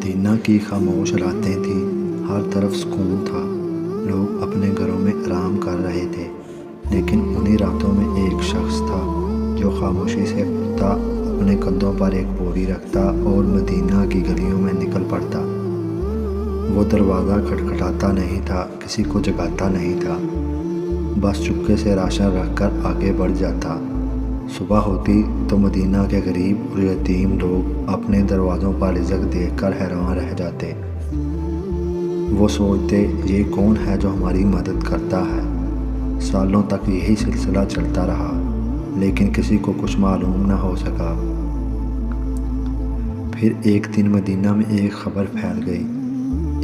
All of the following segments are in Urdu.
مدینہ کی خاموش راتیں تھیں، ہر طرف سکون تھا، لوگ اپنے گھروں میں آرام کر رہے تھے، لیکن انہی راتوں میں ایک شخص تھا جو خاموشی سے اٹھتا، اپنے کندھوں پر ایک بوری رکھتا اور مدینہ کی گلیوں میں نکل پڑتا۔ وہ دروازہ کھٹکھٹاتا نہیں تھا، کسی کو جگاتا نہیں تھا، بس چپکے سے راشن رکھ کر آگے بڑھ جاتا۔ صبح ہوتی تو مدینہ کے غریب اور یتیم لوگ اپنے دروازوں پر رزق دیکھ کر حیران رہ جاتے۔ وہ سوچتے، یہ کون ہے جو ہماری مدد کرتا ہے؟ سالوں تک یہی سلسلہ چلتا رہا، لیکن کسی کو کچھ معلوم نہ ہو سکا۔ پھر ایک دن مدینہ میں ایک خبر پھیل گئی،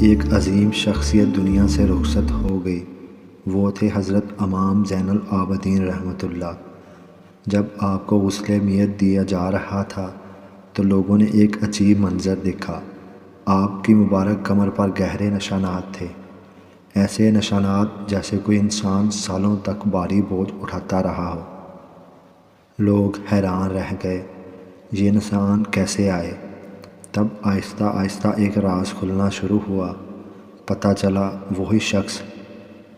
ایک عظیم شخصیت دنیا سے رخصت ہو گئی۔ وہ تھے حضرت امام زین العابدین رحمۃ اللہ۔ جب آپ کو غسل میت دیا جا رہا تھا تو لوگوں نے ایک عجیب منظر دیکھا۔ آپ کی مبارک کمر پر گہرے نشانات تھے، ایسے نشانات جیسے کوئی انسان سالوں تک بھاری بوجھ اٹھاتا رہا ہو۔ لوگ حیران رہ گئے، یہ نشان کیسے آئے؟ تب آہستہ آہستہ ایک راز کھلنا شروع ہوا۔ پتہ چلا وہی شخص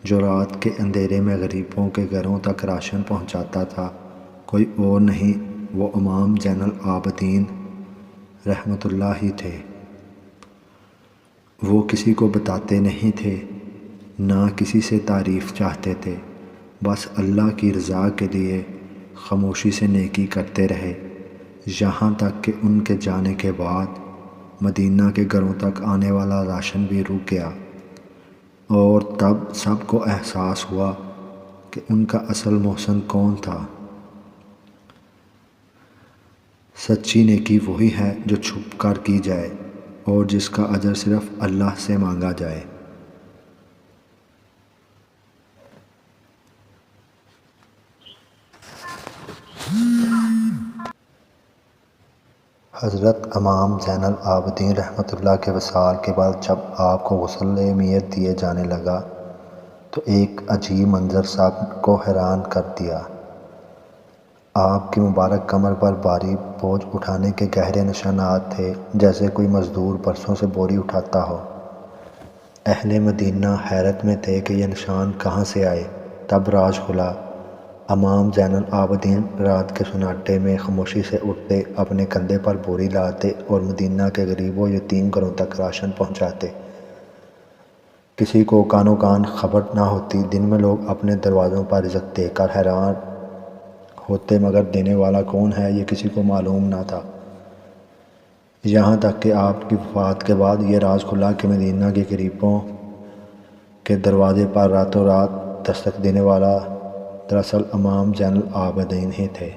جو رات کے اندھیرے میں غریبوں کے گھروں تک راشن پہنچاتا تھا، کوئی اور نہیں، وہ امام زین العابدین رحمۃ اللہ ہی تھے۔ وہ کسی کو بتاتے نہیں تھے، نہ کسی سے تعریف چاہتے تھے، بس اللہ کی رضا کے لیے خاموشی سے نیکی کرتے رہے، یہاں تک کہ ان کے جانے کے بعد مدینہ کے گھروں تک آنے والا راشن بھی رک گیا۔ اور تب سب کو احساس ہوا کہ ان کا اصل محسن کون تھا۔ سچی نیکی وہی ہے جو چھپ کر کی جائے اور جس کا اجر صرف اللہ سے مانگا جائے۔ حضرت امام زین العابدین رحمۃ اللہ کے وصال کے بعد جب آپ کو غسل میت دیے جانے لگا تو ایک عجیب منظر سب کو حیران کر دیا۔ آپ کی مبارک کمر پر بھاری بوجھ اٹھانے کے گہرے نشانات تھے، جیسے کوئی مزدور برسوں سے بوری اٹھاتا ہو۔ اہل مدینہ حیرت میں تھے کہ یہ نشان کہاں سے آئے۔ تب راز کھلا۔ امام زین العابدین رات کے سناٹے میں خاموشی سے اٹھتے، اپنے کندھے پر بوری لاتے اور مدینہ کے غریب و یتیم گھروں تک راشن پہنچاتے۔ کسی کو کانوں کان خبر نہ ہوتی۔ دن میں لوگ اپنے دروازوں پر رزق دیکھ کر حیران ہوتے، مگر دینے والا کون ہے یہ کسی کو معلوم نہ تھا۔ یہاں تک کہ آپ کی وفات کے بعد یہ راز کھلا کہ مدینہ کے غریبوں کے دروازے پر راتوں رات دستک دینے والا دراصل امام زین العابدین ہی تھے۔